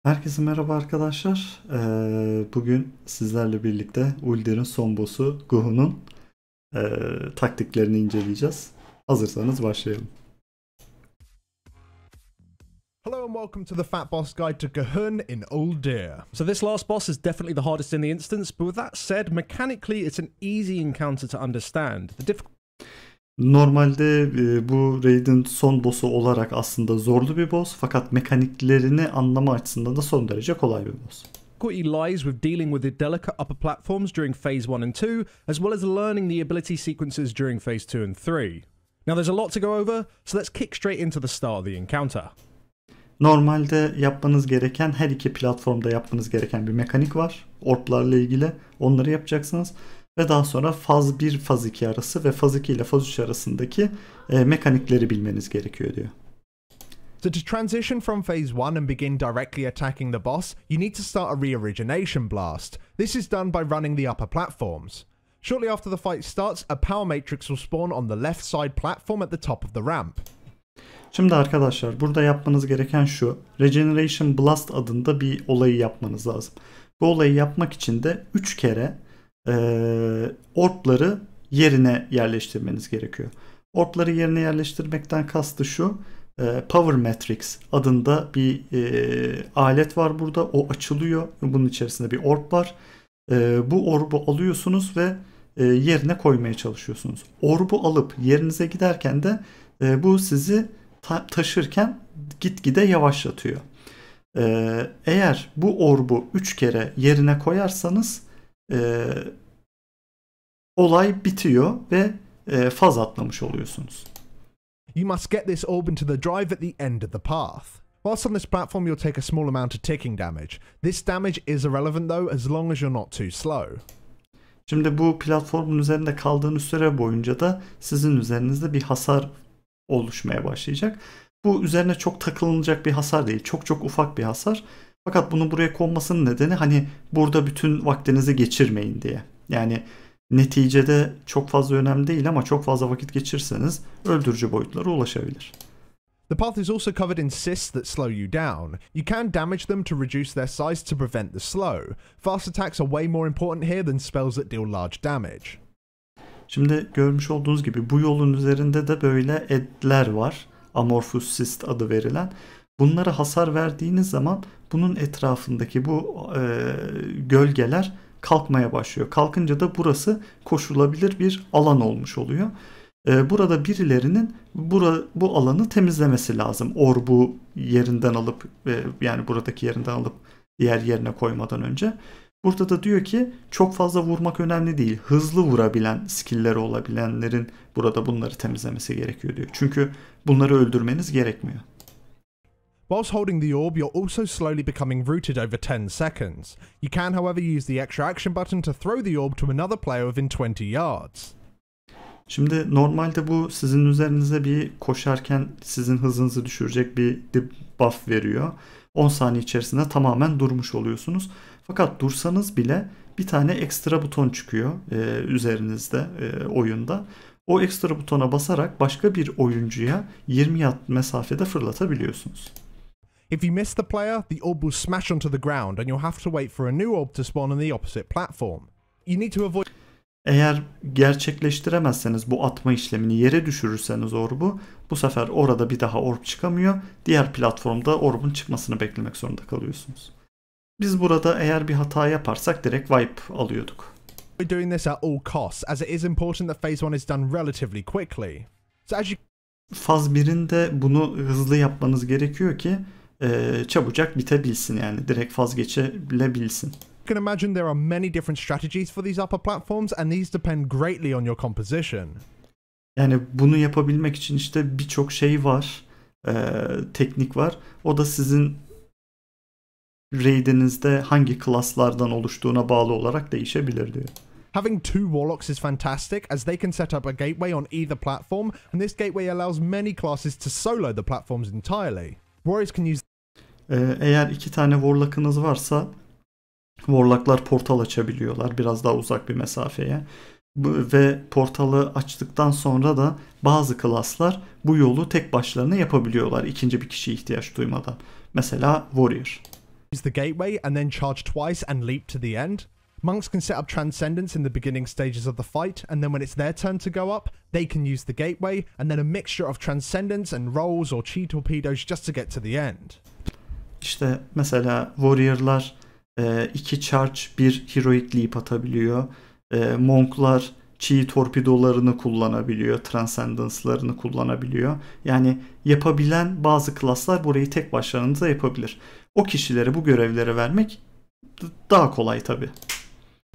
Herkese merhaba arkadaşlar. Bugün sizlerle birlikte Uldir'in son boss'u Guhu'nun taktiklerini inceleyeceğiz. Hazırsanız başlayalım. Hello and welcome to the Fatboss guide to Gahun in Uldir. So this last boss is definitely the hardest in the instance, but with that said, mechanically it's an easy encounter to understand. Normalde bu raid'in son boss'u olarak aslında zorlu bir boss, fakat mekaniklerini anlama açısından da son derece kolay bir boss. Difficulty lies with dealing with the delicate upper platforms during phase 1 and 2, as well as learning the ability sequences during phase 2 and 3. Now there's a lot to go over, so let's kick straight into the start of the encounter. Normalde yapmanız gereken, her iki platformda yapmanız gereken bir mekanik var. Orblarla ilgili onları yapacaksınız. Ve daha sonra faz 1, faz 2 arası ve faz 2 ile faz 3 arasındaki mekanikleri bilmeniz gerekiyor diyor. So to transition from phase 1 and begin directly attacking the boss, you need to start a re-origination blast. This is done by running the upper platforms. Shortly after the fight starts, a power matrix will spawn on the left side platform at the top of the ramp. Şimdi arkadaşlar, burada yapmanız gereken şu: Regeneration Blast adında bir olayı yapmanız lazım. Bu olayı yapmak için de 3 kere orbları yerine yerleştirmeniz gerekiyor. Orbları yerine yerleştirmekten kastı şu: Power Matrix adında bir alet var burada. O açılıyor. Bunun içerisinde bir orb var. Bu orbu alıyorsunuz ve yerine koymaya çalışıyorsunuz. Orbu alıp yerinize giderken de bu sizi taşırken gitgide yavaşlatıyor. Eğer bu orbu 3 kere yerine koyarsanız olay bitiyor ve faz atlamış oluyorsunuz. You must get this orb into the drive at the end of the path. Whilst on this platform you'll take a small amount of ticking damage. This damage is irrelevant though, as long as you're not too slow. Şimdi bu platformun üzerinde kaldığınız süre boyunca da sizin üzerinizde bir hasar oluşmaya başlayacak. Bu üzerine çok takılınacak bir hasar değil. Çok ufak bir hasar. Fakat bunu buraya konmasının nedeni, hani burada bütün vaktinizi geçirmeyin diye. Yani neticede çok fazla önemli değil ama çok fazla vakit geçirseniz öldürücü boyutlara ulaşabilir. The path is also covered in cysts that slow you down. You can damage them to reduce their size to prevent the slow. Fast attacks are way more important here than spells that deal large damage. Şimdi görmüş olduğunuz gibi bu yolun üzerinde de böyle edler var. Amorphous cyst adı verilen. Bunlara hasar verdiğiniz zaman bunun etrafındaki bu gölgeler kalkmaya başlıyor. Kalkınca da burası koşulabilir bir alan olmuş oluyor. Burada birilerinin bu alanı temizlemesi lazım. Orbu yerinden alıp yani buradaki yerinden alıp diğer yerine koymadan önce. Burada da diyor ki çok fazla vurmak önemli değil. Hızlı vurabilen, skill'leri olabilenlerin burada bunları temizlemesi gerekiyor diyor. Çünkü bunları öldürmeniz gerekmiyor. Whilst holding the orb, you're also slowly becoming rooted over 10 seconds. You can, however, use the extra action button to throw the orb to another player within 20 yards. Şimdi normalde bu sizin üzerinize bir koşarken sizin hızınızı düşürecek bir debuff veriyor. 10 saniye içerisinde tamamen durmuş oluyorsunuz. Fakat dursanız bile bir tane ekstra buton çıkıyor üzerinizde oyunda. O ekstra butona basarak başka bir oyuncuya 20 yard mesafede fırlatabiliyorsunuz. If you miss the player, the orb will smash onto the ground and you'll have to wait for a new orb to spawn on the opposite platform. You need to avoid... Eğer gerçekleştiremezseniz bu atma işlemini, yere düşürürseniz orbu, bu sefer orada bir daha orb çıkamıyor. Diğer platformda orbun çıkmasını beklemek zorunda kalıyorsunuz. Biz burada eğer bir hata yaparsak direkt wipe alıyorduk. Doing this at all costs, as it is important that phase 1 is done relatively quickly. So as you... Faz 1'in de bunu hızlı yapmanız gerekiyor ki çabucak bitebilsin, yani direkt faz geçilebilsin. You can imagine there are many different strategies for these upper platforms and these depend greatly on your composition. Yani bunu yapabilmek için işte birçok şey var, teknik var. O da sizin raid'inizde hangi klaslardan oluştuğuna bağlı olarak değişebilir diyor. Having two warlocks is fantastic, as they can set up a gateway on either platform, and this gateway allows many classes to solo the platforms entirely. Warriors can use... Eğer 2 tane warlock'ınız varsa warlock'lar portal açabiliyorlar biraz daha uzak bir mesafeye. Ve portalı açtıktan sonra da bazı klaslar bu yolu tek başlarına yapabiliyorlar, ikinci bir kişiye ihtiyaç duymadan. Mesela Warrior. use the gateway and then charge twice and leap to the end. Monks can set up transcendence in the beginning stages of the fight, and then when it's their turn to go up, they can use the gateway, and then a mixture of transcendence and rolls or chi torpedoes just to get to the end. İşte mesela Warrior'lar 2 charge 1 heroic leap atabiliyor. Monk'lar chi torpidolarını kullanabiliyor. Transcendence'larını kullanabiliyor. Yani yapabilen bazı klaslar burayı tek başlarına yapabilir. O kişilere bu görevleri vermek daha kolay tabi.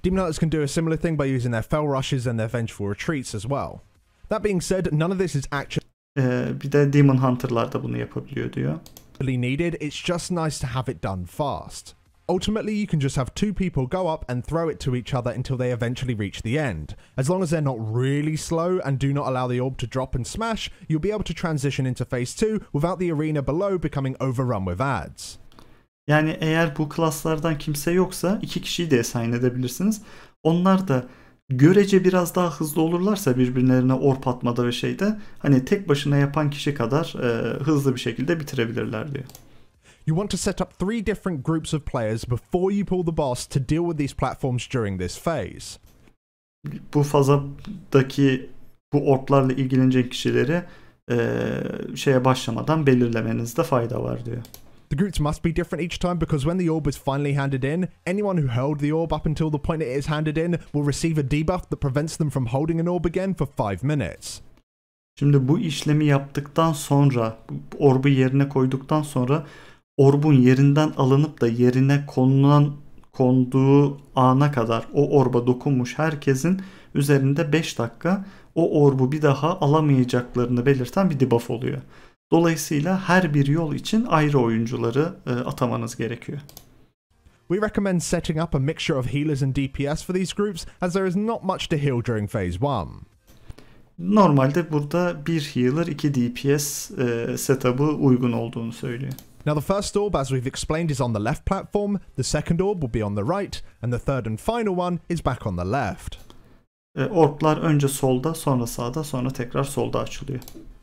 Demon Hunters can do a similar thing by using their fell rushes and their vengeful retreats as well. That being said, none of this is actually bir de Demon Hunter'lar da bunu yapabiliyor diyor. needed, it's just nice to have it done fast. Ultimately, you can just have 2 people go up and throw it to each other until they eventually reach the end. As long as they're not really slow and do not allow the orb to drop and smash, you'll be able to transition into phase 2 without the arena below becoming overrun with ads. Yani eğer bu klaslardan kimse yoksa 2 kişiyi de assign edebilirsiniz. Onlar da görece biraz daha hızlı olurlarsa birbirlerine orp atmada ve şeyde hani tek başına yapan kişi kadar hızlı bir şekilde bitirebilirler diyor. You want to set up 3 different groups of players before you pull the boss to deal with these platforms during this phase. Bu fazadaki bu orplarla ilgilenecek kişileri şeye başlamadan belirlemenizde fayda var diyor. The groups must be different each time because when the orb is finally handed in, anyone who held the orb up until the point it is handed in will receive a debuff that prevents them from holding an orb again for 5 minutes. Şimdi bu işlemi yaptıktan sonra, orbu yerine koyduktan sonra orbun yerinden alınıp da yerine konduğu ana kadar o orba dokunmuş herkesin üzerinde 5 dakika o orbu bir daha alamayacaklarını belirten bir debuff oluyor. Dolayısıyla her bir yol için ayrı oyuncuları atamanız gerekiyor. We recommend setting up a mixture of healers and DPS for these groups as there is not much to heal during phase 1. Normalde burada bir healer 2 DPS setup'ı uygun olduğunu söylüyor. Now the first orb, as we've explained, is on the left platform, the second orb will be on the right, and the third and final one is back on the left. Orblar önce solda, sonra sağda, sonra tekrar solda açılıyor.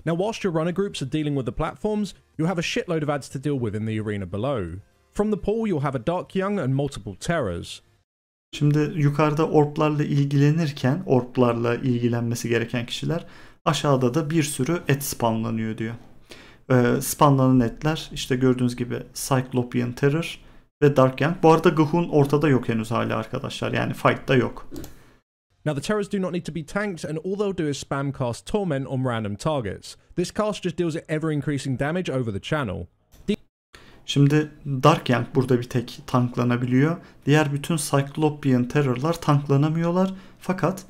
Now, whilst your runner groups are dealing with the platforms, you'll have a shitload of ads to deal with in the arena below. From the pool, you'll have a Dark Young and multiple terrors. Şimdi yukarıda orplarla ilgilenirken, orplarla ilgilenmesi gereken kişiler, aşağıda da bir sürü et spawnlanıyor diyor. Spawnlanan etler işte gördüğünüz gibi Cyclopean Terror ve Dark Young. Bu arada Gahun ortada yok henüz hala arkadaşlar. Yani fight'ta yok. Now the terrors do not need to be tanked, and all they'll do is spam cast Torment on random targets. This cast just deals ever increasing damage over the channel. Şimdi Dark Young burada bir tek tanklanabiliyor. Diğer bütün Cyclopean Terror'lar tanklanamıyorlar. Fakat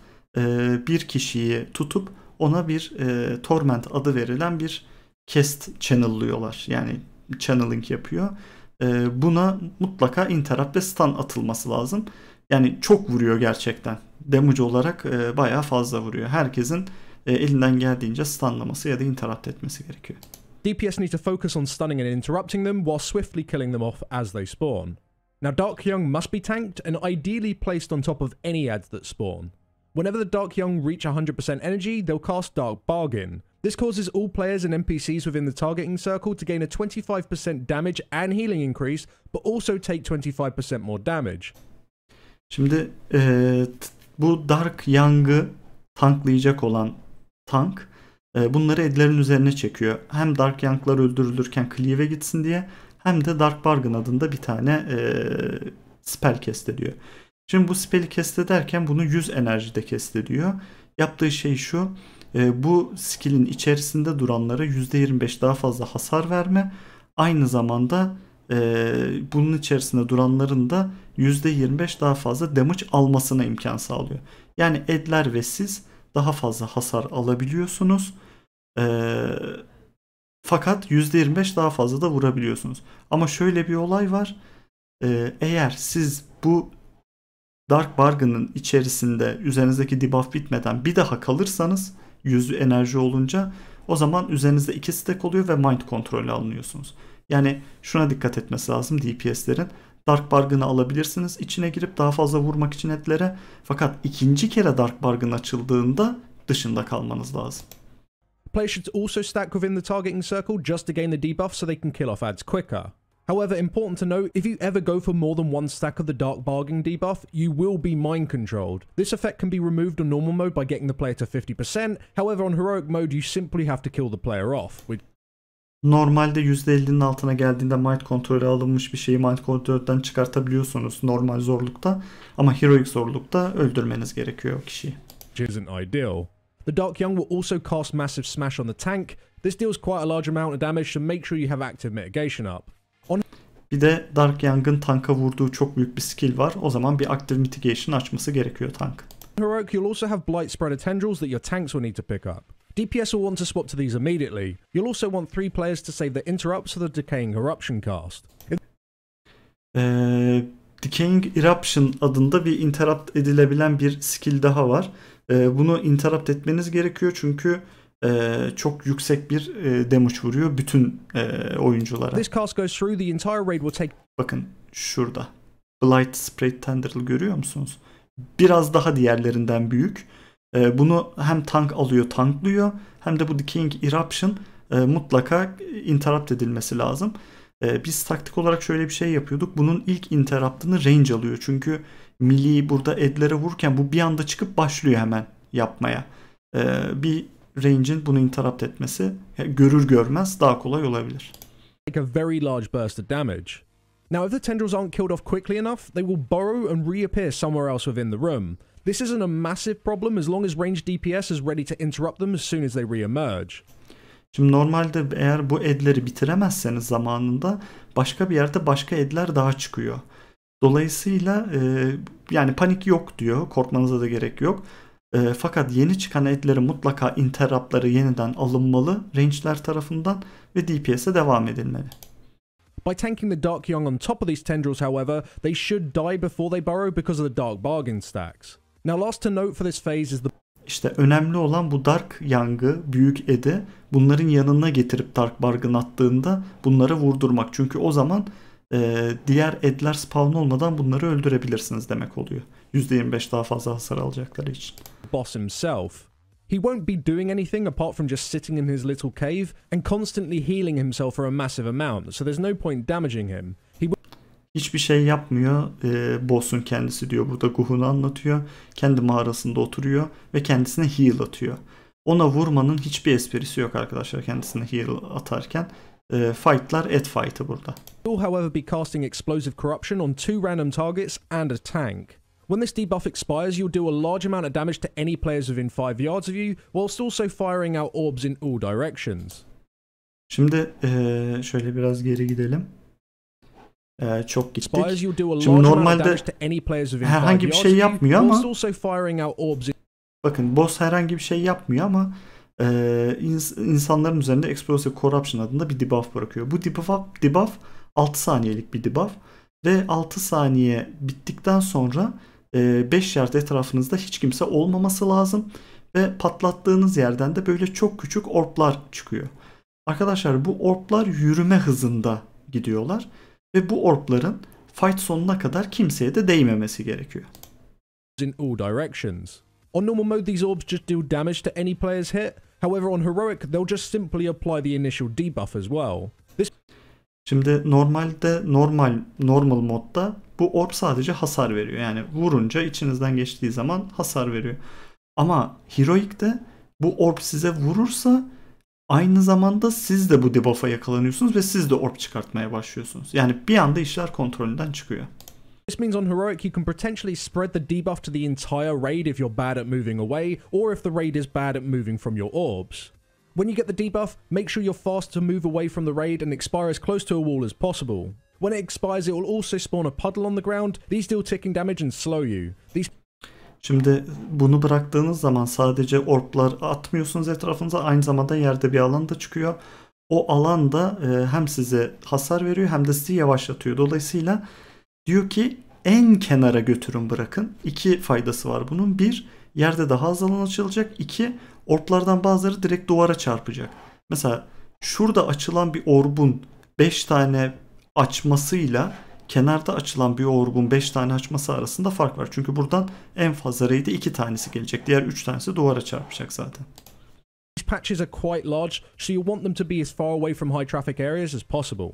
bir kişiyi tutup ona bir Torment adı verilen bir cast channel'lıyorlar. Yani channeling yapıyor. Buna mutlaka interrupt ve stun atılması lazım. Yani çok vuruyor gerçekten. Damage olarak bayağı fazla vuruyor. Herkesin elinden geldiğince stunlaması ya da interrupt etmesi gerekiyor. DPS need to focus on stunning and interrupting them while swiftly killing them off as they spawn. Now Dark Young must be tanked and ideally placed on top of any ads that spawn. Whenever the Dark Young reach 100% energy, they'll cast Dark Bargain. This causes all players and NPCs within the targeting circle to gain a 25% damage and healing increase, but also take 25% more damage. Şimdi bu Dark Young'ı tanklayacak olan tank bunları edlerin üzerine çekiyor. Hem Dark Young'lar öldürülürken cleave'e gitsin diye hem de Dark Bargain adında bir tane spell cast ediyor. Şimdi bu spell'i cast ederken bunu 100 enerjide cast ediyor. Yaptığı şey şu: bu skill'in içerisinde duranlara %25 daha fazla hasar verme, aynı zamanda bunun içerisinde duranların da %25 daha fazla damage almasına imkan sağlıyor. Yani edler ve siz daha fazla hasar alabiliyorsunuz. Fakat %25 daha fazla da vurabiliyorsunuz. Ama şöyle bir olay var. Eğer siz bu Dark Bargain'ın içerisinde üzerinizdeki debuff bitmeden bir daha kalırsanız 100 enerji olunca o zaman üzerinizde 2 stack oluyor ve mind kontrolü alınıyorsunuz. Yani şuna dikkat etmesi lazım DPS'lerin. Dark Bargain'ı alabilirsiniz içine girip daha fazla vurmak için etlere. Fakat ikinci kere Dark Bargain açıldığında dışında kalmanız lazım. Players should also stack within the targeting circle just to gain the debuff so they can kill off ads quicker. However, important to note, if you ever go for more than one stack of the Dark Bargain debuff, you will be mind controlled. This effect can be removed on normal mode by getting the player to 50%, however on heroic mode you simply have to kill the player off. Normalde %50'nin altına geldiğinde mind kontrolü alınmış bir şeyi mind kontrolden çıkartabiliyorsunuz normal zorlukta, ama heroic zorlukta öldürmeniz gerekiyor o kişiyi. Which isn't ideal. The Dark Young will also cast Massive Smash on the tank. This deals quite a large amount of damage, so make sure you have active mitigation up. Bir de Dark Young'ın tanka vurduğu çok büyük bir skill var. O zaman bir active mitigation açması gerekiyor tank. Heroic, you'll also have Blight Spreader tendrils that your tanks will need to pick up. DPS will want to swap to these immediately. You'll also want 3 players to save the interrupts for the Decaying Eruption cast. Decaying Eruption adında bir interrupt edilebilen bir skill daha var. Bunu interrupt etmeniz gerekiyor çünkü çok yüksek bir damage vuruyor bütün oyunculara. This cast goes through, the entire raid will take... Bakın şurada. Blight Spread Tendril görüyor musunuz? Biraz daha diğerlerinden büyük. Bunu hem tank alıyor, tanklıyor, hem de bu Decaying Eruption mutlaka interrupt edilmesi lazım. Biz taktik olarak şöyle bir şey yapıyorduk. Bunun ilk interrupt'ını range alıyor. Çünkü melee burada edlere vururken bu bir anda çıkıp başlıyor hemen yapmaya. Bir range'in bunu interrupt etmesi görür görmez daha kolay olabilir. Take a very large burst of damage. Now, if the tendrils aren't killed off quickly enough, they will burrow and reappear somewhere else within the room. This isn't a massive problem as long as ranged DPS is ready to interrupt them as soon as they re-emerge. Şimdi normalde eğer bu edleri bitiremezseniz zamanında başka bir yerde başka edler daha çıkıyor. Dolayısıyla yani panik yok diyor, korkmanıza da gerek yok. Fakat yeni çıkan edleri mutlaka interruptları yeniden alınmalı range'ler tarafından ve DPS'e devam edilmeli. By tanking the Dark Young on top of these tendrils, however, they should die before they burrow because of the Dark Bargain stacks. Now, last to note for this phase is the... İşte önemli olan bu Dark Young'ı, büyük edi bunların yanına getirip Dark Bargain attığında bunları vurdurmak. Çünkü o zaman diğer edler spawn olmadan bunları öldürebilirsiniz demek oluyor. %25 daha fazla hasar alacakları için. Boss himself. He won't be doing anything apart from just sitting in his little cave and constantly healing himself for a massive amount, so there's no point damaging him. Hiçbir şey yapmıyor boss'un kendisi diyor. Burada Guhun'u anlatıyor. Kendi mağarasında oturuyor ve kendisine heal atıyor. Ona vurmanın hiçbir esprisi yok arkadaşlar kendisine heal atarken. Fight'lar ed fight'ı burada. You'll however be casting Explosive Corruption on 2 random targets and a tank. When this debuff expires, you'll do a large amount of damage to any players within 5 yards of you, whilst also firing out orbs in all directions. Şimdi şöyle biraz geri gidelim. Çok gittik. Şimdi normalde herhangi bir şey yapmıyor ama bakın boss herhangi bir şey yapmıyor ama insanların üzerinde Explosive Corruption adında bir debuff bırakıyor. Bu debuff 6 saniyelik bir debuff ve 6 saniye bittikten sonra 5 yard etrafınızda hiç kimse olmaması lazım ve patlattığınız yerden de böyle çok küçük orblar çıkıyor. Arkadaşlar bu orblar yürüme hızında gidiyorlar. Ve bu orbların fight sonuna kadar kimseye de değmemesi gerekiyor. In all directions. On normal mode, these orbs just do damage to any player's hit. However, on heroic, they'll just simply apply the initial debuff as well. Şimdi normalde normal modda bu orb sadece hasar veriyor. Yani vurunca içinizden geçtiği zaman hasar veriyor. Ama heroic'te bu orb size vurursa aynı zamanda siz de bu debuff'a yakalanıyorsunuz ve siz de orb çıkartmaya başlıyorsunuz. Yani bir anda işler kontrolünden çıkıyor. This means on heroic you can potentially spread the debuff to the entire raid if you're bad at moving away, or if the raid is bad at moving from your orbs. When you get the debuff, make sure you're fast to move away from the raid and expire as close to a wall as possible. When it expires, it will also spawn a puddle on the ground. These deal ticking damage and slow you. Şimdi bunu bıraktığınız zaman sadece orblar atmıyorsunuz etrafınıza, aynı zamanda yerde bir alan da çıkıyor. O alan da hem size hasar veriyor hem de sizi yavaşlatıyor. Dolayısıyla diyor ki en kenara götürün bırakın. 2 faydası var bunun. 1, yerde daha az alan açılacak. 2, orblardan bazıları direkt duvara çarpacak. Mesela şurada açılan bir orbun 5 tane açmasıyla kenarda açılan bir orbun 5 tane açması arasında fark var. Çünkü buradan en fazla raid'e 2 tanesi gelecek. Diğer 3 tanesi duvara çarpacak zaten. These patches are quite large, so you want them to be as far away from high traffic areas as possible.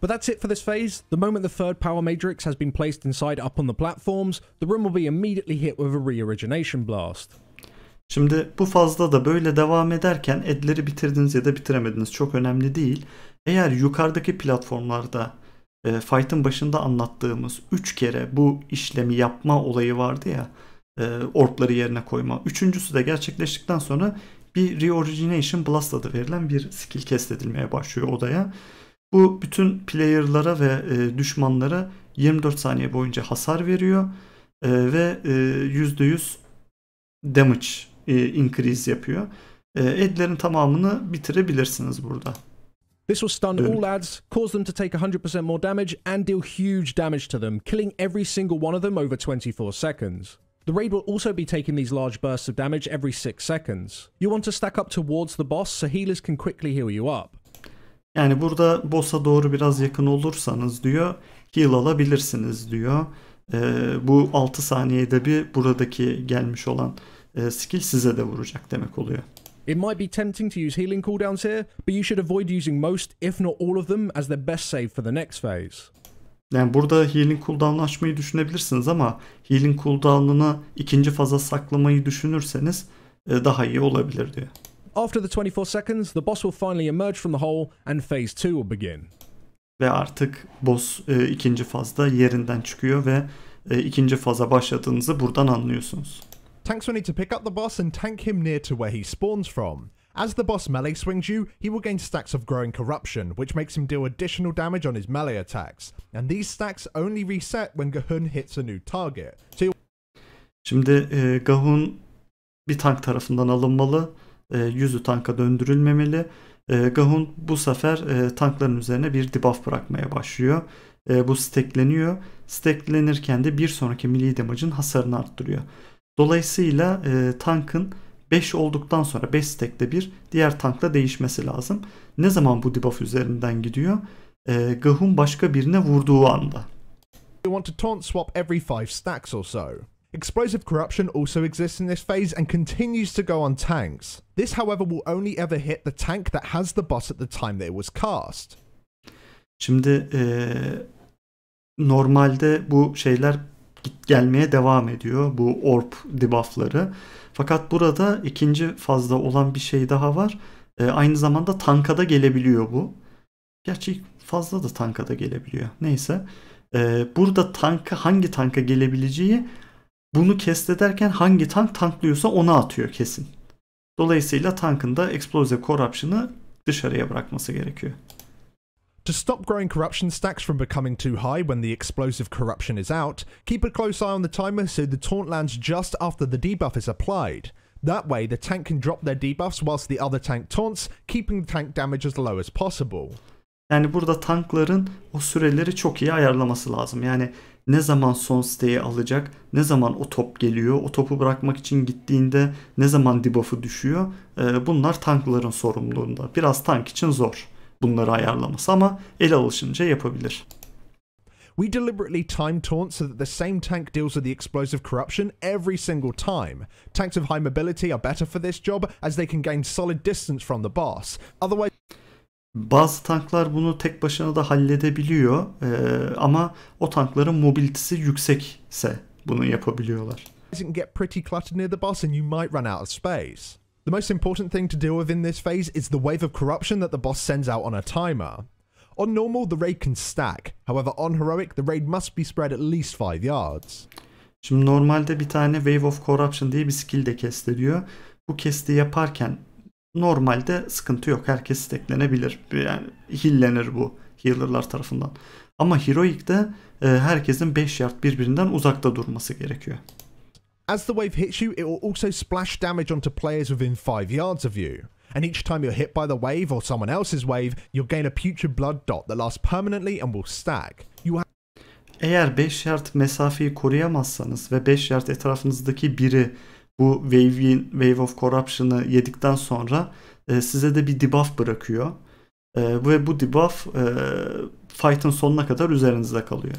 But that's it for this phase. The moment the third power matrix has been placed inside up on the platforms, the room will be immediately hit with a re-origination blast. Şimdi bu fazla da böyle devam ederken edleri bitirdiniz ya da bitiremediniz çok önemli değil. Eğer yukarıdaki platformlarda fight'ın başında anlattığımız 3 kere bu işlemi yapma olayı vardı ya, orbları yerine koyma. Üçüncüsü de gerçekleştikten sonra bir reorigination blast adı verilen bir skill cast edilmeye başlıyor odaya. Bu bütün player'lara ve düşmanlara 24 saniye boyunca hasar veriyor ve %100 damage increase yapıyor. Edlerin tamamını bitirebilirsiniz burada. This will stun all ads, cause them to take 100% more damage, and deal huge damage to them, killing every single one of them over 24 seconds. The raid will also be taking these large bursts of damage every 6 seconds. You want to stack up towards the boss so healers can quickly heal you up. Yani burada boss'a doğru biraz yakın olursanız diyor, heal alabilirsiniz diyor. Bu 6 saniyede bir buradaki gelmiş olan skill size de vuracak demek oluyor. It might be tempting to use healing cooldowns here, but you should avoid using most, if not all of them, as their best save for the next phase. Yani burada healing cooldown'u açmayı düşünebilirsiniz ama healing cooldown'unu ikinci faza saklamayı düşünürseniz daha iyi olabilir diyor. After the 24 seconds, the boss will finally emerge from the hole and phase 2 will begin. Ve artık boss ikinci fazda yerinden çıkıyor ve ikinci faza başladığınızı buradan anlıyorsunuz. Tanks will need to pick up the boss and tank him near to where he spawns from. As the boss melee swings you, he will gain stacks of growing corruption, which makes him deal additional damage on his melee attacks. And these stacks only reset when Gahun hits a new target. Şimdi Gahun bir tank tarafından alınmalı, yüzü tanka döndürülmemeli. Gahun bu sefer tankların üzerine bir debuff bırakmaya başlıyor. Bu stackleniyor. Stacklenirken de bir sonraki melee damage'ın hasarını arttırıyor. Dolayısıyla tankın 5 olduktan sonra 5 stack'te bir diğer tankla değişmesi lazım. Ne zaman bu debuff üzerinden gidiyor? Gahun başka birine vurduğu anda. You want to taunt swap every 5 stacks or so. Explosive corruption also exists in this phase and continues to go on tanks. This, however, will only ever hit the tank that has the boss at the time that it was cast. Şimdi normalde bu şeyler gelmeye devam ediyor, bu orb debuffları. Fakat burada ikinci fazla olan bir şey daha var. Aynı zamanda tanka da gelebiliyor bu. Gerçi fazla da tanka da gelebiliyor. Neyse. Burada hangi tanka gelebileceği, bunu cast ederken hangi tank tanklıyorsa ona atıyor kesin. Dolayısıyla tankın da Explosive Corruption'ı dışarıya bırakması gerekiyor. To stop growing corruption stacks from becoming too high when the explosive corruption is out, keep a close eye on the timer so the taunt lands just after the debuff is applied. That way the tank can drop their debuffs whilst the other tank taunts, keeping the tank damage as low as possible. Yani burada tankların o süreleri çok iyi ayarlaması lazım. Yani ne zaman son stack'i alacak, ne zaman o top geliyor, o topu bırakmak için gittiğinde ne zaman debuff'ı düşüyor. Bunlar tankların sorumluluğunda. Biraz tank için zor bunları ayarlaması ama el alışınca yapabilir. We deliberately time taunt so that the same tank deals with the explosive corruption every single time. Tanks of high mobility are better for this job as they can gain solid distance from the boss. Otherwise, bazı tanklar bunu tek başına da halledebiliyor ama o tankların mobilitesi yüksekse bunu yapabiliyorlar. it can get pretty cluttered near the boss and you might run out of space. The most important thing to deal with in this phase is the wave of corruption that the boss sends out on a timer. On normal, the raid can stack. However, on heroic, the raid must be spread at least 5 yards. Şimdi normalde bir tane Wave of Corruption diye bir skill de cast ediyor. Bu cast'i yaparken normalde sıkıntı yok. Herkes stacklenebilir. Yani heal'lenir bu healer'lar tarafından. Ama Heroic'te herkesin 5 yard birbirinden uzakta durması gerekiyor. As the wave hits you, it will also splash damage onto players within 5 yards of you. And each time you're hit by the wave or someone else's wave, you'll gain a putrid blood dot that lasts permanently and will stack. Eğer 5 yard mesafeyi koruyamazsanız ve 5 yard etrafınızdaki biri bu Wave of Corruption'ı yedikten sonra size de bir debuff bırakıyor. Ve bu debuff fight'ın sonuna kadar üzerinizde kalıyor.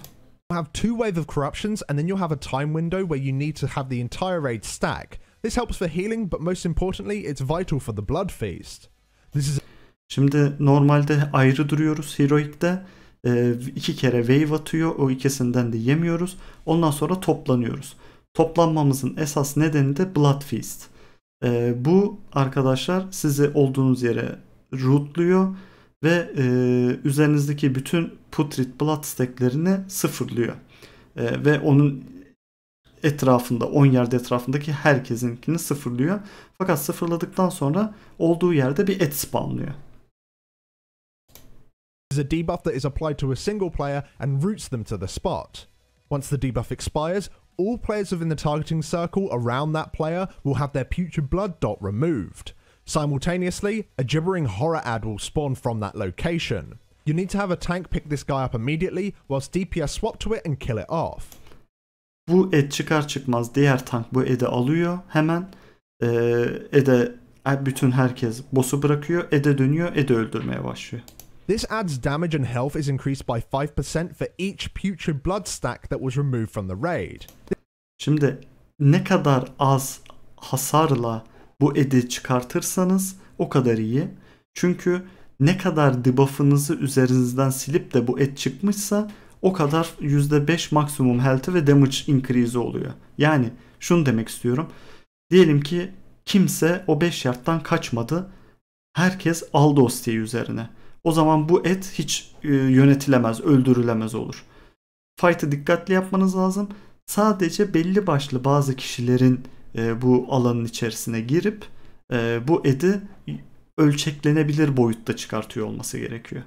You have 2 wave of corruptions and then you'll have a time window where you need to have the entire raid stack. This helps for healing, but most importantly, it's vital for the blood feast. Şimdi normalde ayrı duruyoruz Heroic'te. 2 kere wave atıyor. O ikisinden de yemiyoruz. Ondan sonra toplanıyoruz. Toplanmamızın esas nedeni de Blood Feast. Bu arkadaşlar sizi olduğunuz yere rootluyor ve üzerinizdeki bütün putrid blood stacklerini sıfırlıyor. Ve onun etrafında, 10 yerde etrafındaki herkesinkini sıfırlıyor. Fakat sıfırladıktan sonra olduğu yerde bir et spawnlıyor. Is a debuff that is applied to a single player and routes them to the spot. Once the debuff expires, all players within the targeting circle around that player will have their putrid blood dot removed. Simultaneously, a gibbering horror ad will spawn from that location. You need to have a tank pick this guy up immediately, whilst DPS swap to it and kill it off. Bu ed çıkar çıkmaz diğer tank bu edi alıyor hemen. Ede bütün herkes boss'u bırakıyor. Ede dönüyor. Ede öldürmeye başlıyor. This ad's damage and health is increased by 5% for each putrid blood stack that was removed from the raid. Şimdi ne kadar az hasarla bu edi çıkartırsanız o kadar iyi. Çünkü ne kadar debuff'ınızı üzerinizden silip de bu ed çıkmışsa o kadar %5 maksimum health ve damage increase oluyor. Yani şunu demek istiyorum. Diyelim ki kimse o 5 yardtan kaçmadı. Herkes aldı o siteyi üzerine. O zaman bu et hiç yönetilemez, öldürülemez olur. Fight'ı dikkatli yapmanız lazım. Sadece belli başlı bazı kişilerin bu alanın içerisine girip bu edi ölçeklenebilir boyutta çıkartıyor olması gerekiyor.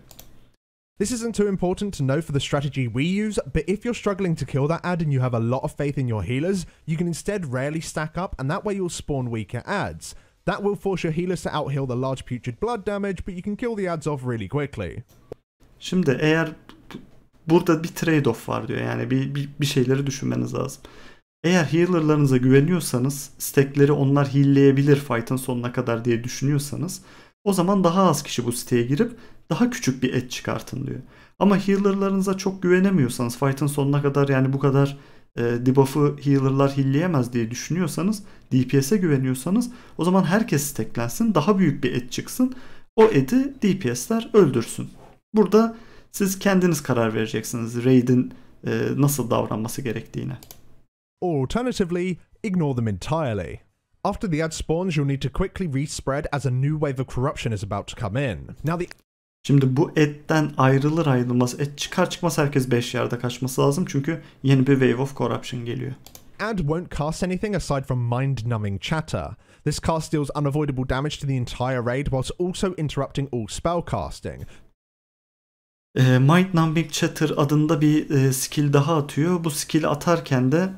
This isn't too important to know for the strategy we use, but if you're struggling to kill that ad and you have a lot of faith in your healers, you can instead rarely stack up, and that way you'll spawn weaker ads. That will force your healers to out-heal the large putrid blood damage, but you can kill the ads off really quickly. Şimdi eğer burada bir trade-off var diyor. Yani bir şeyleri düşünmeniz lazım. Eğer healer'larınıza güveniyorsanız, stack'leri onlar heal'leyebilir fight'ın sonuna kadar diye düşünüyorsanız, o zaman daha az kişi bu siteye girip daha küçük bir et çıkartın diyor. Ama healer'larınıza çok güvenemiyorsanız, fight'ın sonuna kadar yani bu kadar debuff'ı healer'lar heal'leyemez diye düşünüyorsanız, DPS'e güveniyorsanız o zaman herkes stacklensin, daha büyük bir et çıksın. O edi DPS'ler öldürsün. Burada siz kendiniz karar vereceksiniz raid'in nasıl davranması gerektiğine. Or alternatively, ignore them entirely. After the ad spawns, you'll need to quickly respread as a new wave of corruption is about to come in. Şimdi bu etten ayrılır ayrılmaz et çıkar çıkmaz herkes 5 yerde kaçması lazım çünkü yeni bir wave of corruption geliyor. Ad won't cast anything aside from mind-numbing chatter. This cast deals unavoidable damage to the entire raid whilst also interrupting all spellcasting. Mind-numbing chatter adında bir skill daha atıyor. Bu skill atarken de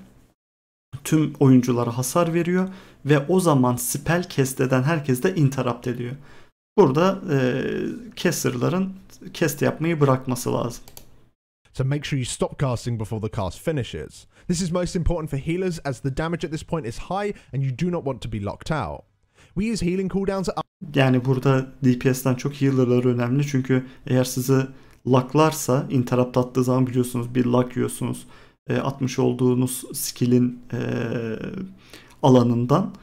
tüm oyunculara hasar veriyor ve o zaman spell cast eden herkes de interrupt ediyor. Burada caster'ların cast yapmayı bırakması lazım. So make sure you stop casting before the cast finishes. This is most important for healers as the damage at this point is high and you do not want to be locked out. We use healing cooldowns. Yani burada DPS'ten çok healer'lar önemli çünkü eğer sizi locklarsa interrupt attığı zaman biliyorsunuz bir lock yiyorsunuz. Atmış olduğunuz skill'in alanından.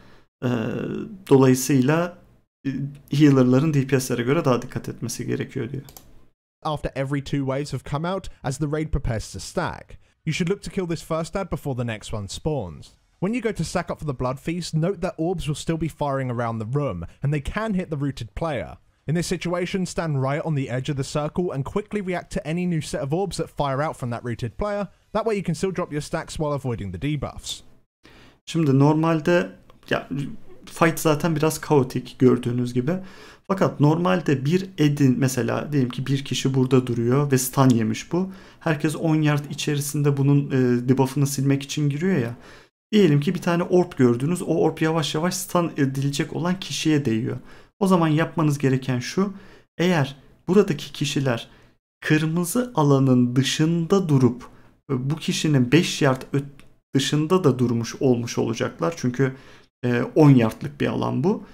Dolayısıyla healer'ların DPS'lere göre daha dikkat etmesi gerekiyor diyor. After every 2 waves have come out as the raid prepares to stack. You should look to kill this first ad before the next one spawns. When you go to stack up for the blood feast, note that orbs will still be firing around the room and they can hit the rooted player. In this situation, stand right on the edge of the circle and quickly react to any new set of orbs that fire out from that rooted player. That way you can still drop your stacks while avoiding the debuffs. Şimdi normalde ya, fight zaten biraz kaotik gördüğünüz gibi. Fakat normalde bir edin mesela diyelim ki bir kişi burada duruyor ve stun yemiş bu. Herkes 10 yard içerisinde bunun debuff'ını silmek için giriyor ya. Diyelim ki bir tane orb gördünüz. O orb yavaş yavaş stun edilecek olan kişiye değiyor. O zaman yapmanız gereken şu. Eğer buradaki kişiler kırmızı alanın dışında durup bu kişinin 5 yard dışında da durmuş olmuş olacaklar. Çünkü 10 yardlık bir alan bu.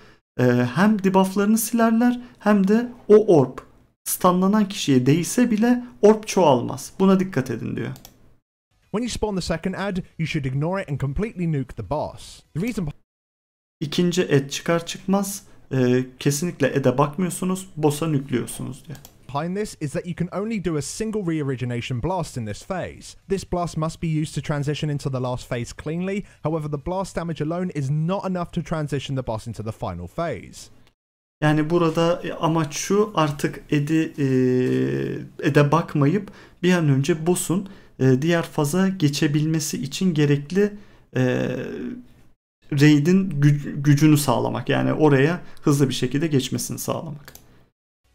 Hem debufflarını silerler hem de o orb stunlanan kişiye değse bile orb çoğalmaz. Buna dikkat edin diyor. When you spawn the second ad, you should ignore it and completely nuke the boss. The reason İkinci ed çıkar çıkmaz kesinlikle ed'e bakmıyorsunuz, boss'a nükliyorsunuz diyor. behind this is that you can only do a single re-origination blast in this phase. This blast must be used to transition into the last phase cleanly, however the blast damage alone is not enough to transition the boss into the final phase. Yani burada amaç şu, artık Ed'e bakmayıp bir an önce boss'un diğer faza geçebilmesi için gerekli raid'in gücünü sağlamak. Yani oraya hızlı bir şekilde geçmesini sağlamak.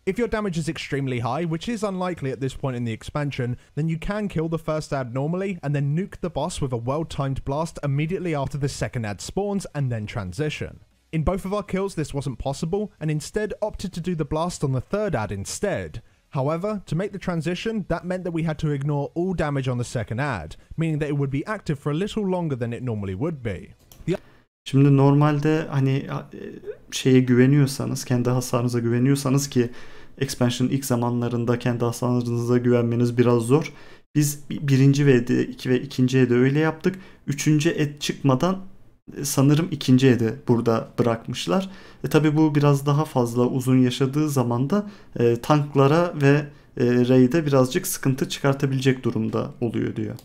If your damage is extremely high, which is unlikely at this point in the expansion, then you can kill the first ad normally and then nuke the boss with a well-timed blast immediately after the second ad spawns and then transition. In both of our kills this wasn't possible and instead opted to do the blast on the third ad instead. However, to make the transition, that meant that we had to ignore all damage on the second ad, meaning that it would be active for a little longer than it normally would be. Şimdi normalde hani şeye güveniyorsanız, kendi hasarınıza güveniyorsanız, ki expansion ilk zamanlarında kendi hasarınıza güvenmeniz biraz zor. Biz birinci ve ikinci Ed'i öyle yaptık. Üçüncü Ed çıkmadan sanırım ikinci Ed'i burada bırakmışlar. Tabi bu biraz daha fazla uzun yaşadığı zaman da tanklara ve raid'e birazcık sıkıntı çıkartabilecek durumda oluyor diyor.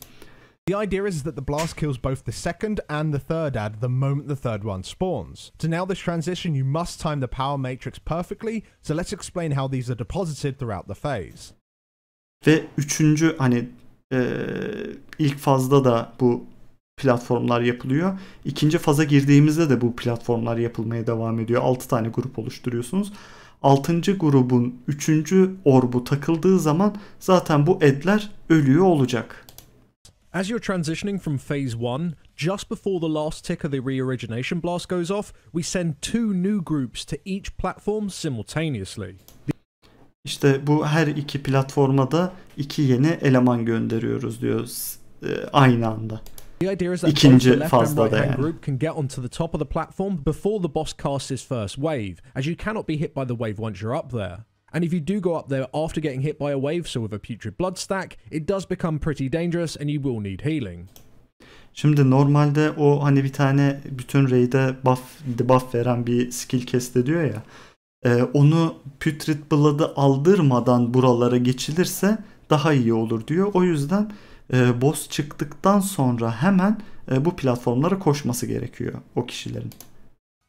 The idea is that the blast kills both the second and the third ad the moment the third one spawns. To nail this transition, you must time the power matrix perfectly, so let's explain how these are deposited throughout the phase. Ve üçüncü hani ilk fazda da bu platformlar yapılıyor. İkinci faza girdiğimizde de bu platformlar yapılmaya devam ediyor. 6 tane grup oluşturuyorsunuz. 6. grubun 3. orbu takıldığı zaman zaten bu edler ölüyor olacak. As you're transitioning from phase 1, just before the last tick of the re-origination blast goes off, we send 2 new groups to each platform simultaneously. İşte bu her iki platforma da 2 yeni eleman gönderiyoruz diyoruz aynı anda. The idea is that both the left and right hand group can get onto the top of the platform before the boss casts his first wave, as you cannot be hit by the wave once you're up there. And if you do go up there after getting hit by a wave, so with a putrid blood stack, it does become pretty dangerous and you will need healing. Şimdi normalde o hani bir tane bütün raid'e debuff veren bir skill cast diyor ya. Onu putrid blood'ı aldırmadan buralara geçilirse daha iyi olur diyor. O yüzden boss çıktıktan sonra hemen bu platformlara koşması gerekiyor o kişilerin.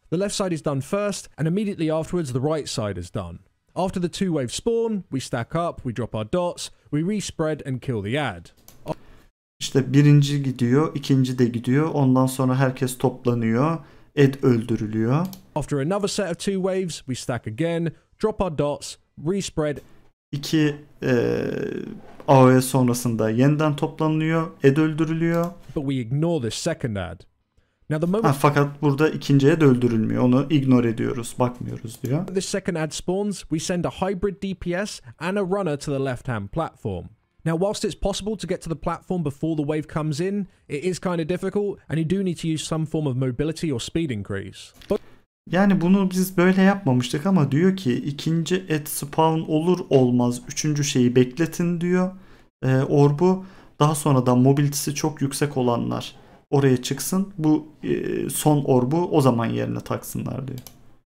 The left side is done first and immediately afterwards the right side is done. After the 2 waves spawn, we stack up, we drop our dots, we respread and kill the ad. İşte birinci gidiyor, ikinci de gidiyor. Ondan sonra herkes toplanıyor. Ed öldürülüyor. After another set of 2 waves, we stack again, drop our dots, respread. 2 AoE sonrasında yeniden toplanıyor. Ed öldürülüyor. But we ignore this second ad. Now the moment fakat burada ikinci Ed öldürülmüyor. Onu ignore ediyoruz, bakmıyoruz diyor. this second ad spawns, we send a hybrid DPS and a runner to the left-hand platform. Now, whilst it's possible to get to the platform before the wave comes in, it is kind of difficult and you do need to use some form of mobility or speed increase. Yani bunu biz böyle yapmamıştık ama diyor ki ikinci Ed spawn olur olmaz 3. şeyi bekletin diyor. Orbu daha sonradan mobilitesi çok yüksek olanlar oraya çıksın. Bu son orbu o zaman yerine taksınlar diyor.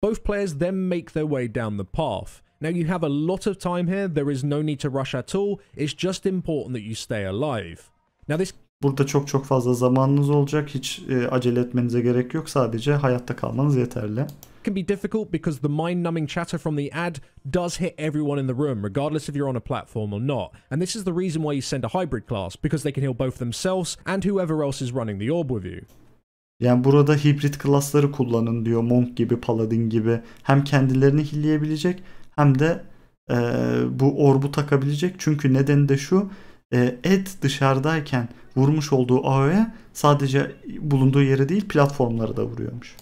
Both players then make their way down the path. Now you have a lot of time here. There is no need to rush at all. It's just important that you stay alive. Now this Burada çok fazla zamanınız olacak. Hiç acele etmenize gerek yok. Sadece hayatta kalmanız yeterli. can be difficult because the mind-numbing chatter from the ad does hit everyone in the room, regardless if you're on a platform or not. And this is the reason why you send a hybrid class, because they can heal both themselves and whoever else is running the orb with you. Yani burada hibrit klasları kullanın diyor. Monk gibi, Paladin gibi. Hem kendilerini hilleyebilecek hem de bu orbu takabilecek. Çünkü nedeni de şu. Ed dışarıdayken vurmuş olduğu AoE sadece bulunduğu yere değil platformları da vuruyormuş.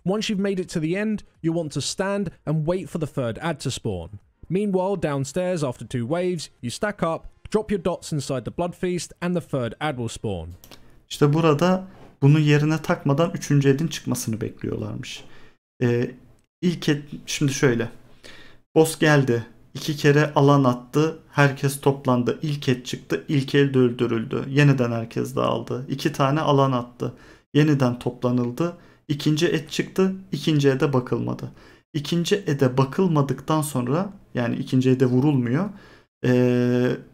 Once you've made it to the end, you want to stand and wait for the third ad to spawn. Meanwhile, downstairs after 2 waves, you stack up, drop your dots inside the blood feast and the third ad will spawn. İşte burada bunu yerine takmadan 3. edin çıkmasını bekliyorlarmış. İlk ed, şimdi şöyle. Boss geldi. 2 kere alan attı. Herkes toplandı. İlk ed çıktı. İlk ed öldürüldü. Yeniden herkes dağıldı. 2 tane alan attı. Yeniden toplanıldı. İkinci ed çıktı. İkinci ede bakılmadı. ikinci ede bakılmadıktan sonra, yani ikinci ede vurulmuyor.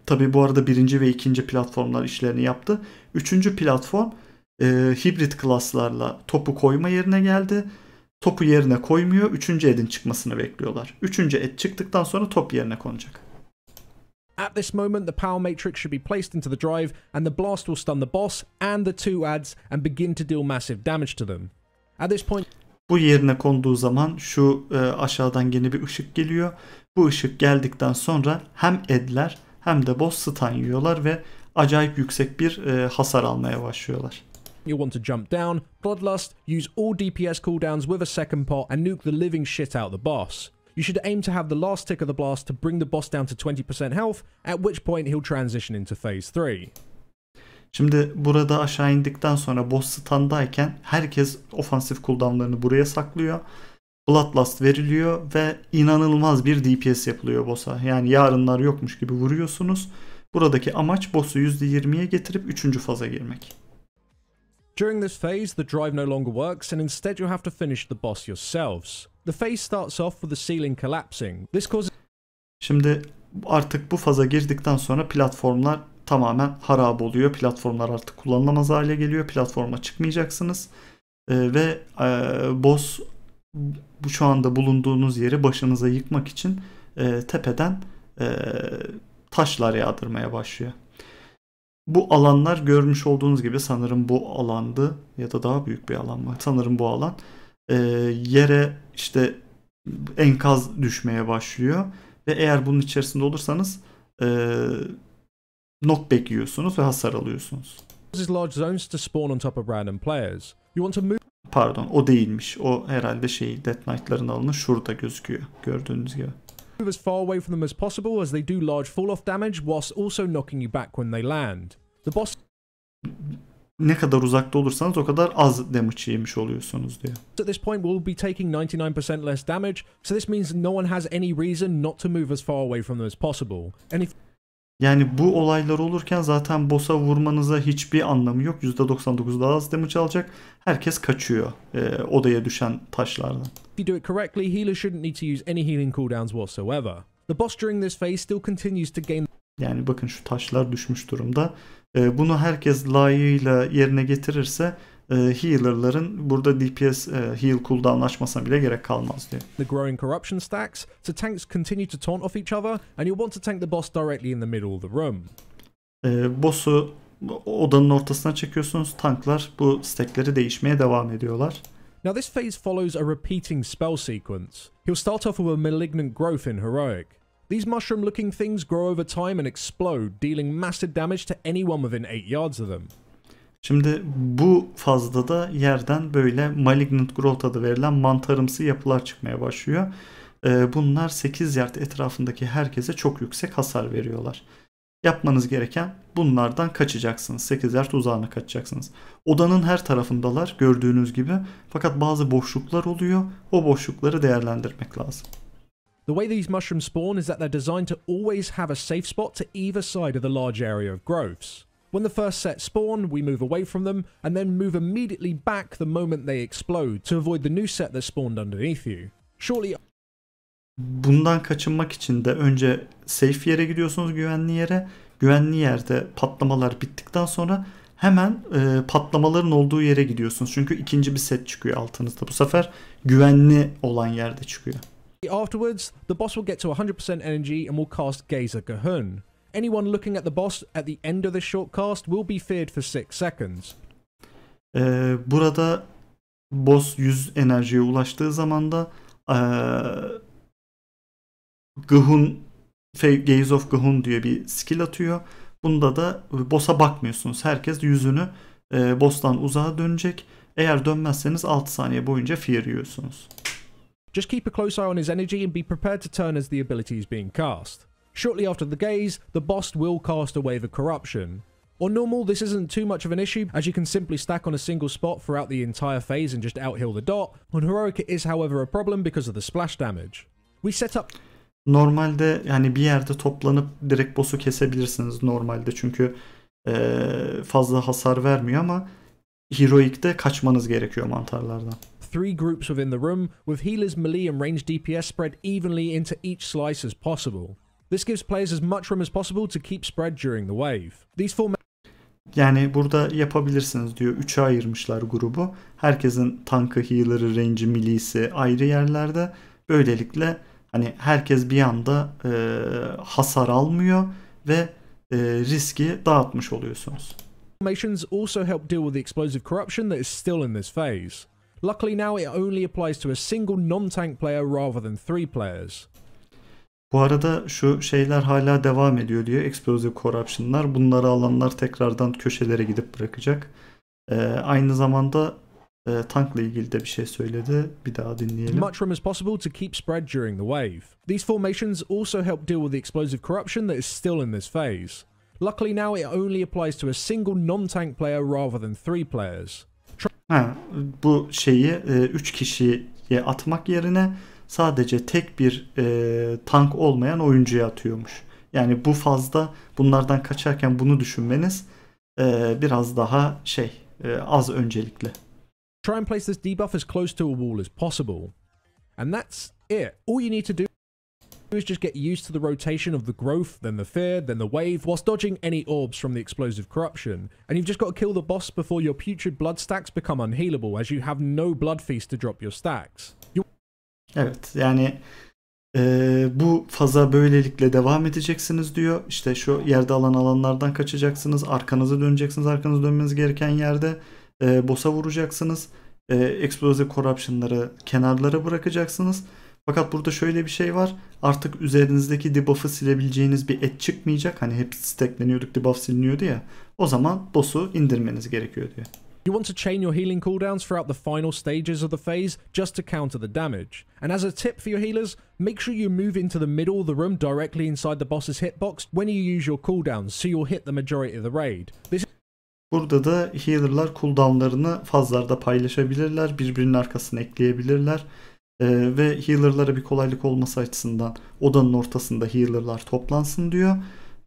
Tabi bu arada birinci ve ikinci platformlar işlerini yaptı. Üçüncü platform hibrit klaslarla topu koyma yerine geldi. Topu yerine koymuyor. Üçüncü edin çıkmasını bekliyorlar. Üçüncü ed çıktıktan sonra top yerine konacak. At this moment, the power matrix should be placed into the drive, and the blast will stun the boss and the two ads and begin to deal massive damage to them. At this point, bu yerine konduğu zaman şu aşağıdan yeni bir ışık geliyor. Bu ışık geldikten sonra hem edler hem de boss stun yiyorlar ve acayip yüksek bir hasar almaya başlıyorlar. You'll want to jump down, bloodlust, use all DPS cooldowns with a second pot, and nuke the living shit out the boss. You should aim to have the last tick of the blast to bring the boss down to 20% health, at which point he'll transition into phase 3. Şimdi burada aşağı indikten sonra boss standayken herkes ofansif cooldownlarını buraya saklıyor. Bloodlust veriliyor ve inanılmaz bir DPS yapılıyor boss'a. Yani yarınlar yokmuş gibi vuruyorsunuz. Buradaki amaç boss'u %20'ye getirip 3. faza girmek. During this phase, the drive no longer works, and instead you'll have to finish the boss yourselves. The phase starts off with the ceiling collapsing. This causes... Şimdi artık bu faza girdikten sonra platformlar tamamen harap oluyor. Platformlar artık kullanılamaz hale geliyor. Platforma çıkmayacaksınız. Ve boss bu şu anda bulunduğunuz yeri başınıza yıkmak için tepeden taşlar yağdırmaya başlıyor. Bu alanlar görmüş olduğunuz gibi, sanırım bu alandı ya da daha büyük bir alan var. Sanırım bu alan. Yere işte enkaz düşmeye başlıyor ve eğer bunun içerisinde olursanız knockback yiyorsunuz ve hasar alıyorsunuz. large zones to spawn on top of random players. You want to move... Pardon, o değilmiş. O herhalde Death Knight'ların alanı şurada gözüküyor. Gördüğünüz gibi. Move as far away from them as possible as they do large fall-off damage whilst also knocking you back when they land. The boss... Ne kadar uzakta olursanız o kadar az damage yemiş oluyorsunuz diyor. At this point will be taking 99% less damage, so this means no one has any reason not to move as far away from them as possible. And if... Yani bu olaylar olurken zaten boss'a vurmanıza hiçbir anlamı yok. %99 daha az damage alacak. Herkes kaçıyor odaya düşen taşlardan. If you do it correctly, healers shouldn't need to use any healing cooldowns whatsoever. The boss during this phase still continues to gain... Yani bakın şu taşlar düşmüş durumda. Bunu herkes layığıyla yerine getirirse healer'ların burada DPS heal cooldown açmasına bile gerek kalmaz diyor. The growing corruption stacks, so tanks continue to taunt off each other and you want to tank the boss directly in the middle of the room. Boss'u odanın ortasına çekiyorsunuz. Tanklar bu stackleri değişmeye devam ediyorlar. Now this phase follows a repeating spell sequence. He'll start off with a malignant growth in heroic. These mushroom-looking things grow over time and explode, dealing massive damage to anyone within 8 yards of them. Şimdi bu fazda da yerden böyle malignant growth adı verilen mantarımsı yapılar çıkmaya başlıyor. Bunlar 8 yard etrafındaki herkese çok yüksek hasar veriyorlar. Yapmanız gereken bunlardan kaçacaksınız. 8 yard uzağına kaçacaksınız. Odanın her tarafındalar gördüğünüz gibi. Fakat bazı boşluklar oluyor. O boşlukları değerlendirmek lazım. The way these mushrooms spawn is that they're designed to always have a safe spot to either side of the large area of growths. When the first set spawn, we move away from them and then move immediately back the moment they explode to avoid the new set that spawned underneath you. Shortly... Bundan kaçınmak için de önce safe yere gidiyorsunuz, güvenli yere. Güvenli yerde patlamalar bittikten sonra hemen patlamaların olduğu yere gidiyorsunuz. Çünkü ikinci bir set çıkıyor altınızda. Bu sefer güvenli olan yerde çıkıyor. Afterwards, the boss will get to 100% energy and will cast Gazer Gahun. Anyone looking at the boss at the end of this short cast will be feared for 6 seconds. Burada boss 100 enerjiye ulaştığı zaman da Gahun, Gaze of Gahun diye bir skill atıyor. Bunda da boss'a bakmıyorsunuz. Herkes yüzünü boss'tan uzağa dönecek. Eğer dönmezseniz 6 saniye boyunca fear yiyorsunuz. Just keep a close eye on his energy and be prepared to turn as the ability is being cast. Shortly after the gaze, the boss will cast away the corruption. On normal, this isn't too much of an issue, as you can simply stack on a single spot throughout the entire phase and just out-heal the dot. On heroic, it is however a problem because of the splash damage. We set up... Normalde yani bir yerde toplanıp direkt boss'u kesebilirsiniz normalde, çünkü fazla hasar vermiyor, ama heroic'te kaçmanız gerekiyor mantarlardan. 3 groups within the room, with healers, melee and range DPS spread evenly into each slice as possible. This gives players as much room as possible to keep spread during the wave. These Yani burada yapabilirsiniz diyor. 3'e ayırmışlar grubu. Herkesin tankı, healer'ı, range'i, melee'si ayrı yerlerde. Böylelikle hani herkes bir anda hasar almıyor ve riski dağıtmış oluyorsunuz. formations also help deal with the explosive corruption that is still in this phase. Luckily now it only applies to a single non-tank player rather than 3 players. Bu arada şu şeyler hala devam ediyor diyor. Explosive Corruption'lar. Bunları alanlar tekrardan köşelere gidip bırakacak. Aynı zamanda tankla ilgili de bir şey söyledi. Bir daha dinleyelim. Much room as possible to keep spread during the wave. These formations also help deal with the explosive corruption that is still in this phase. Luckily now it only applies to a single non-tank player rather than 3 players. Bu şeyi 3 kişiye atmak yerine sadece tek bir tank olmayan oyuncuya atıyormuş. Yani bu fazla, bunlardan kaçarken bunu düşünmeniz biraz daha az öncelikli. Try and place this debuff as close to a wall as possible. And that's it. All you need to do is just get used to the rotation of the growth, then the fear, then the wave, whilst dodging any orbs from the explosive corruption. And you've just got to kill the boss before your putrid blood stacks become unhealable, as you have no blood feast to drop your stacks. Evet, yani bu faza böylelikle devam edeceksiniz diyor. İşte şu yerde alanlardan kaçacaksınız, arkanızı döneceksiniz, arkanızı dönmeniz gereken yerde boss'a vuracaksınız. Explosive Corruption'ları kenarlara bırakacaksınız. Fakat burada şöyle bir şey var. Artık üzerinizdeki debuff'ı silebileceğiniz bir et çıkmayacak. Hani hep stackleniyorduk, debuff siliniyordu ya. O zaman boss'u indirmeniz gerekiyor diyor. You want to chain your healing cooldowns throughout the final stages of the phase just to counter the damage. And as a tip for your healers, make sure you move into the middle of the room directly inside the boss's hitbox when you use your cooldowns, so you'll hit the majority of the raid. Burada da healer'lar cooldown'larını fazlarda paylaşabilirler, birbirinin arkasına ekleyebilirler. Ve healer'lara bir kolaylık olması açısından odanın ortasında healer'lar toplansın diyor.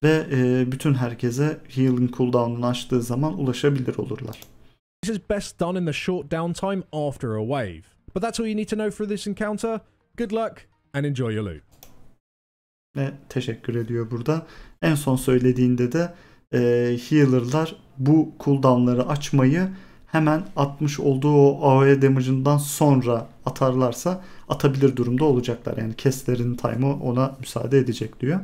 Ve bütün herkese healing cooldown'unu açtığı zaman ulaşabilir olurlar. This is best done in the short downtime after a wave. But that's all you need to know for this encounter. Good luck and enjoy your loot. Ve teşekkür ediyor burada. En son söylediğinde de healer'lar bu cooldown'ları açmayı hemen atmış olduğu o AoE damage'ından sonra atarlarsa atabilir durumda olacaklar. Yani castlerin time'ı ona müsaade edecek diyor.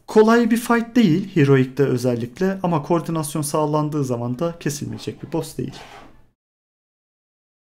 Kolay bir fight değil Heroic'te özellikle, ama koordinasyon sağlandığı zaman da kesilmeyecek bir boss değil.